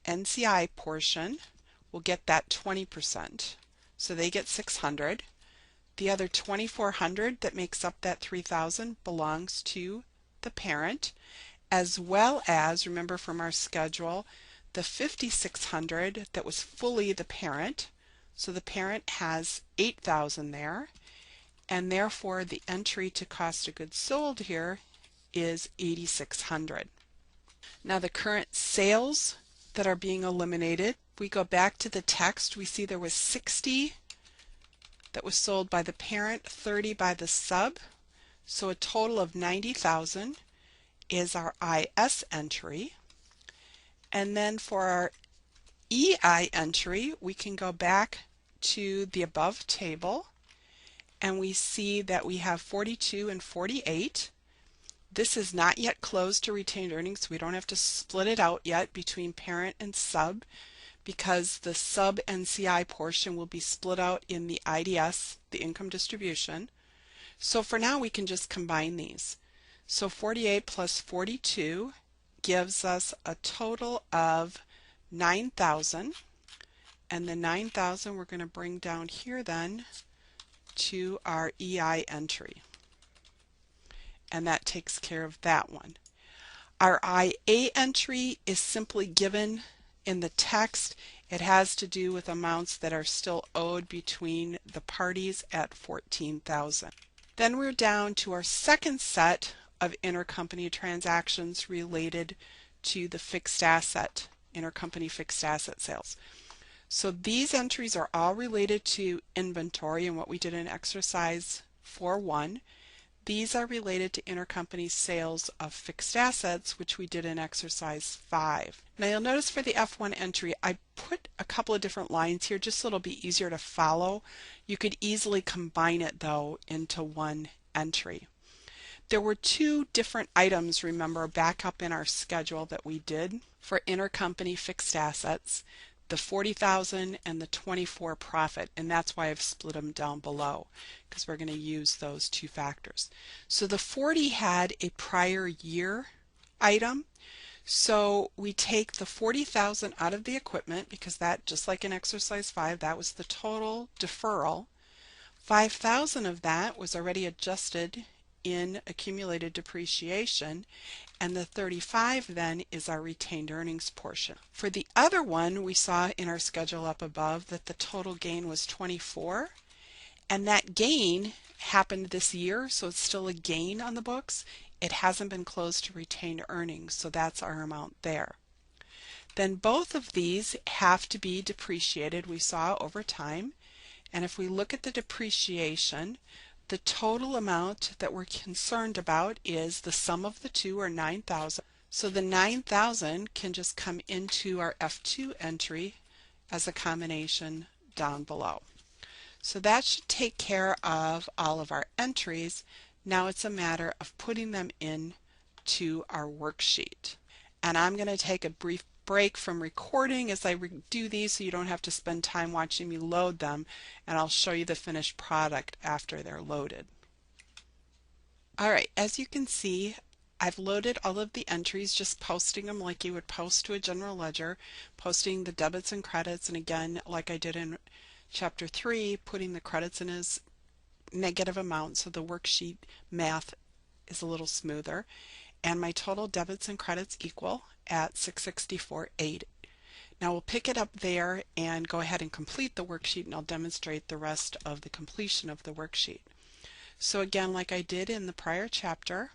NCI portion will get that 20%. So they get 600. The other 2,400 that makes up that 3,000 belongs to the parent, as well as, remember from our schedule, the 5,600 that was fully the parent. So the parent has 8,000 there, and therefore the entry to cost of goods sold here is 8,600. Now the current sales that are being eliminated, if we go back to the text, we see there was 60 that was sold by the parent, 30 by the sub, so a total of 90,000 is our IS entry. And then for our EI entry, we can go back to the above table and we see that we have 42 and 48. This is not yet closed to retained earnings, so we don't have to split it out yet between parent and sub, because the sub NCI portion will be split out in the IDS, the income distribution. So for now we can just combine these. So 48 plus 42 gives us a total of 9,000, and the 9,000 we're going to bring down here then to our EI entry, and that takes care of that one. Our IA entry is simply given in the text. It has to do with amounts that are still owed between the parties at 14,000. Then we're down to our second set of intercompany transactions related to the fixed asset, intercompany fixed asset sales. So these entries are all related to inventory and what we did in exercise 4.1. These are related to intercompany sales of fixed assets, which we did in exercise 5. Now you'll notice for the F1 entry, I put a couple of different lines here just so it'll be easier to follow. You could easily combine it though into one entry. There were two different items, remember, back up in our schedule that we did for intercompany fixed assets, the 40,000 and the 24 profit, and that's why I've split them down below, because we're going to use those two factors. So the 40 had a prior year item, so we take the 40,000 out of the equipment, because that, just like in exercise 5, that was the total deferral. 5,000 of that was already adjusted in accumulated depreciation, and the 35 then is our retained earnings portion. For the other one, we saw in our schedule up above that the total gain was 24, and that gain happened this year, so it's still a gain on the books. It hasn't been closed to retained earnings, so that's our amount there. Then both of these have to be depreciated, we saw over time, and if we look at the depreciation, the total amount that we're concerned about is the sum of the two, or 9,000. So the 9,000 can just come into our F2 entry as a combination down below. So that should take care of all of our entries. Now it's a matter of putting them in to our worksheet. And I'm going to take a brief break from recording as I do these so you don't have to spend time watching me load them, and I'll show you the finished product after they're loaded. Alright, as you can see, I've loaded all of the entries, just posting them like you would post to a general ledger, posting the debits and credits, and again, like I did in chapter 3, putting the credits in as negative amounts so the worksheet math is a little smoother. And my total debits and credits equal at 664.8. Now we'll pick it up there and go ahead and complete the worksheet, and I'll demonstrate the rest of the completion of the worksheet. So again, like I did in the prior chapter,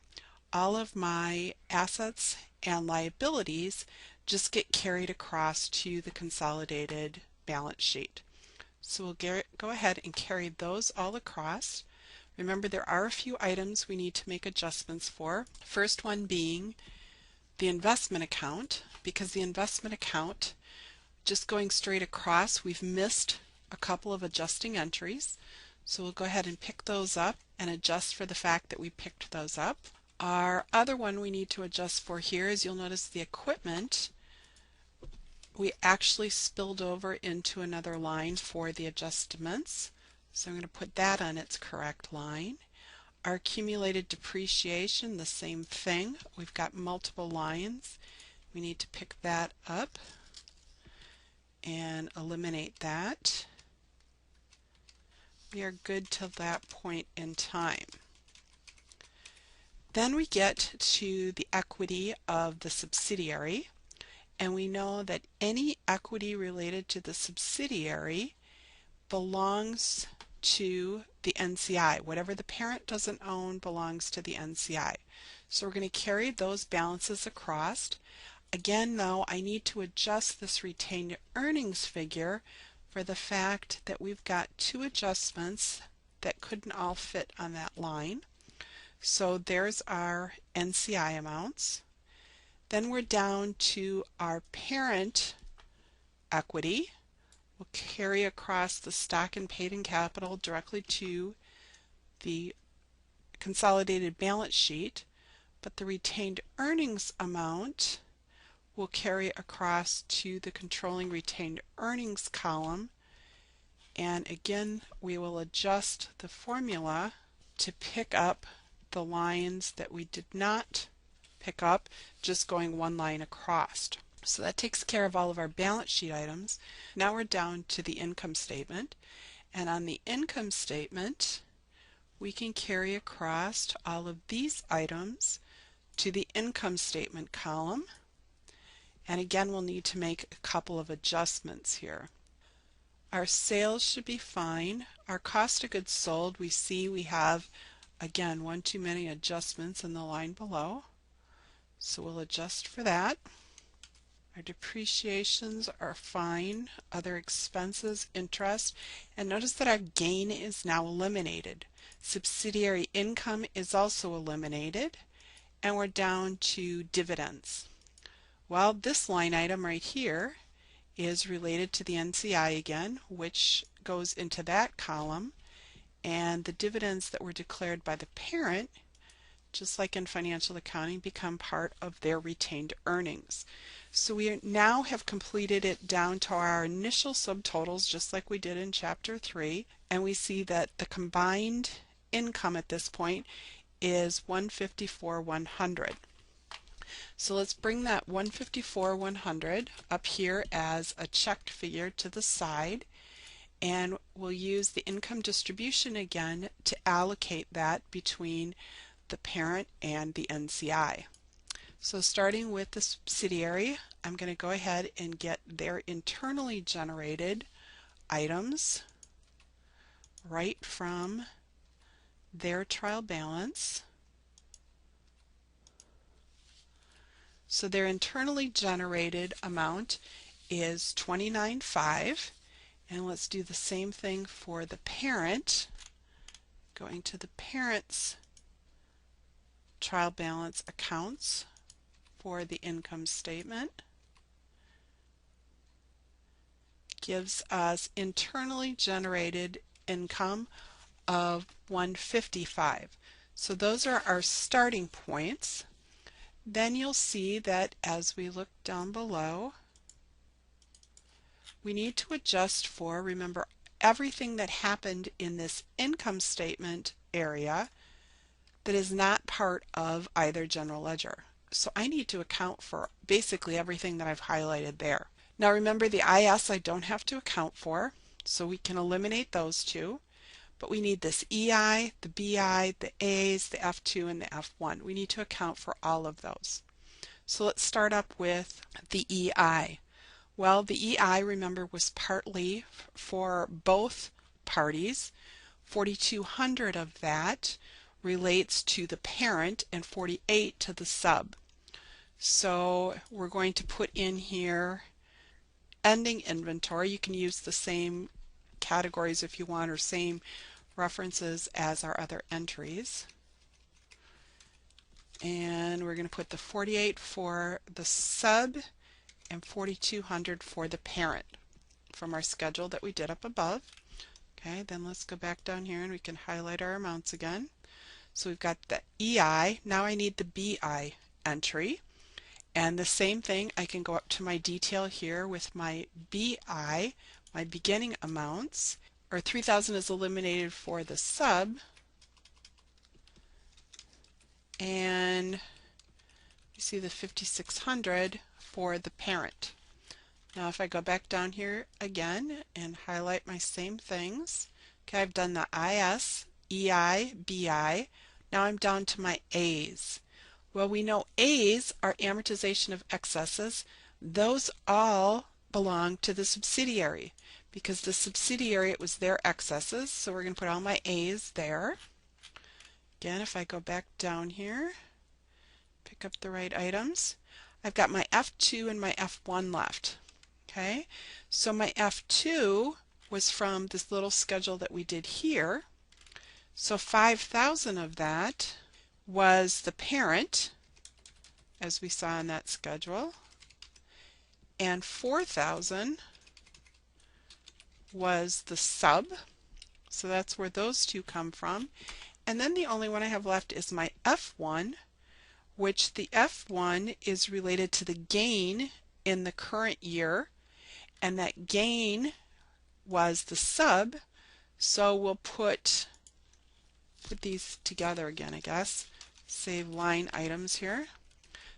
all of my assets and liabilities just get carried across to the consolidated balance sheet. So we'll go ahead and carry those all across. Remember, there are a few items we need to make adjustments for. First one being the investment account, because the investment account, just going straight across, we've missed a couple of adjusting entries. So we'll go ahead and pick those up and adjust for the fact that we picked those up. Our other one we need to adjust for here is, you'll notice the equipment, we actually spilled over into another line for the adjustments. So I'm going to put that on its correct line. Our accumulated depreciation, the same thing. We've got multiple lines. We need to pick that up. and eliminate that. We are good till that point in time. Then we get to the equity of the subsidiary, and we know that any equity related to the subsidiary belongs to the NCI. Whatever the parent doesn't own belongs to the NCI. So we're going to carry those balances across. Again, though, I need to adjust this retained earnings figure for the fact that we've got two adjustments that couldn't all fit on that line. So there's our NCI amounts. Then we're down to our parent equity. We'll carry across the stock and paid-in capital directly to the consolidated balance sheet, but the retained earnings amount will carry across to the controlling retained earnings column, and again we will adjust the formula to pick up the lines that we did not pick up, just going one line across. So that takes care of all of our balance sheet items. Now we're down to the income statement, and on the income statement we can carry across all of these items to the income statement column. And again, we'll need to make a couple of adjustments here. Our sales should be fine. Our cost of goods sold, we see we have, again, one too many adjustments in the line below. So we'll adjust for that. Our depreciations are fine. Other expenses, interest, and notice that our gain is now eliminated. Subsidiary income is also eliminated, and we're down to dividends. Well, this line item right here is related to the NCI again, which goes into that column, and the dividends that were declared by the parent, just like in financial accounting, become part of their retained earnings. So we now have completed it down to our initial subtotals, just like we did in Chapter 3, and we see that the combined income at this point is $154,100. So let's bring that $154,100 up here as a checked figure to the side, and we'll use the income distribution again to allocate that between the parent and the NCI. So starting with the subsidiary, I'm going to go ahead and get their internally generated items right from their trial balance. So their internally generated amount is $29,500, and let's do the same thing for the parent. Going to the parent's trial balance accounts for the income statement gives us internally generated income of $155,000. So those are our starting points. Then you'll see that as we look down below, we need to adjust for, remember, everything that happened in this income statement area that is not part of either general ledger. So I need to account for basically everything that I've highlighted there. Now remember, the IS I don't have to account for, so we can eliminate those two. But we need this EI, the BI, the A's, the F2, and the F1. We need to account for all of those. So let's start up with the EI. Well, the EI, remember, was partly for both parties. 4,200 of that relates to the parent and 48 to the sub. So we're going to put in here ending inventory. You can use the same categories if you want, or same references as our other entries. And we're going to put the 48 for the sub and 4,200 for the parent from our schedule that we did up above. Okay, then let's go back down here and we can highlight our amounts again. So we've got the EI. Now I need the BI entry. And the same thing, I can go up to my detail here with my BI, my beginning amounts, or 3,000 is eliminated for the sub, and you see the 5,600 for the parent. Now if I go back down here again and highlight my same things, okay, I've done the IS, EI, BI. Now I'm down to my A's. Well, we know A's are amortization of excesses. Those all belong to the subsidiary because the subsidiary, it was their excesses, so we're going to put all my A's there. Again, if I go back down here, pick up the right items, I've got my F2 and my F1 left. Okay, so my F2 was from this little schedule that we did here. So 5,000 of that was the parent, as we saw in that schedule, and 4,000 was the sub. So that's where those two come from. And then the only one I have left is my F1, which the F1 is related to the gain in the current year, and that gain was the sub. So we'll put these together again, I guess. Save line items here.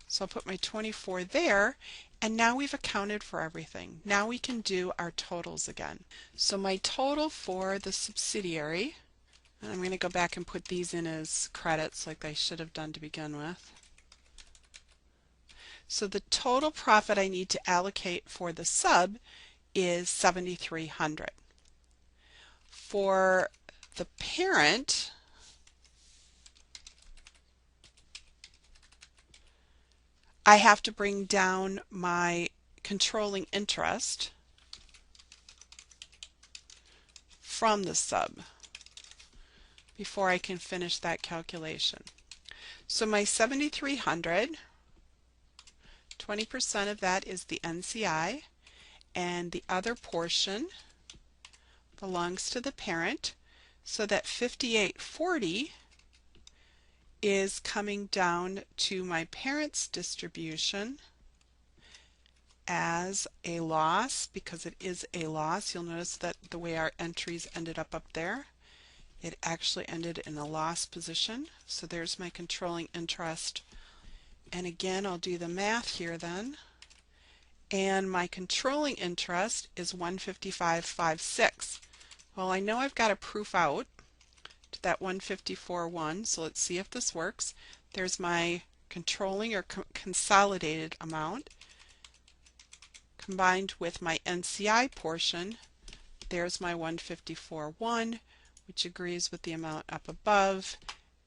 So I'll put my 24 there, and now we've accounted for everything. Now we can do our totals again. So my total for the subsidiary, and I'm going to go back and put these in as credits like I should have done to begin with. So the total profit I need to allocate for the sub is 7,300. For the parent, I have to bring down my controlling interest from the sub before I can finish that calculation. So my 7,300, 20% of that is the NCI, and the other portion belongs to the parent, so that 5,840 is coming down to my parent's distribution as a loss, because it is a loss. You'll notice that the way our entries ended up there, it actually ended in a loss position. So there's my controlling interest. And again, I'll do the math here then. And my controlling interest is 155.56. Well, I know I've got a proof out to that 154.1, so let's see if this works. There's my controlling or consolidated amount combined with my NCI portion. There's my 154.1, which agrees with the amount up above,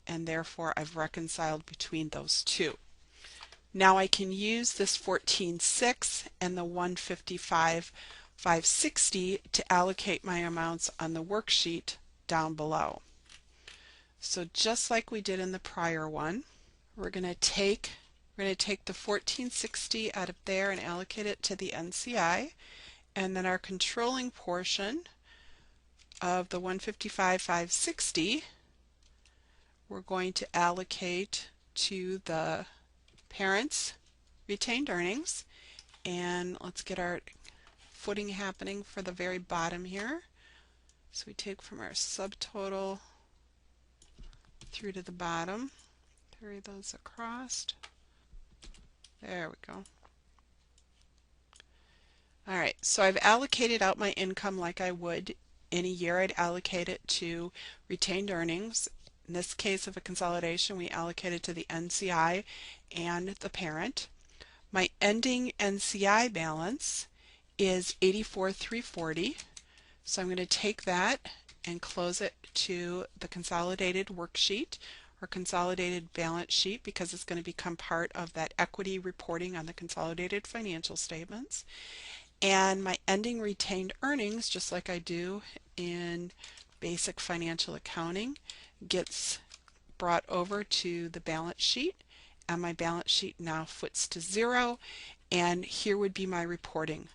and therefore I've reconciled between those two. Now I can use this 14.6 and the 155.560 to allocate my amounts on the worksheet down below. So just like we did in the prior one, we're going to take the 1460 out of there and allocate it to the NCI, and then our controlling portion of the 155.560 we're going to allocate to the parents' retained earnings. And let's get our footing happening for the very bottom here. So we take from our subtotal through to the bottom, carry those across. There we go. All right, so I've allocated out my income like I would in a year. I'd allocate it to retained earnings. In this case of a consolidation, we allocate it to the NCI and the parent. My ending NCI balance is 84,340. So I'm going to take that and close it to the consolidated worksheet or consolidated balance sheet, because it's going to become part of that equity reporting on the consolidated financial statements. And my ending retained earnings, just like I do in basic financial accounting, gets brought over to the balance sheet, and my balance sheet now foots to 0, and here would be my reporting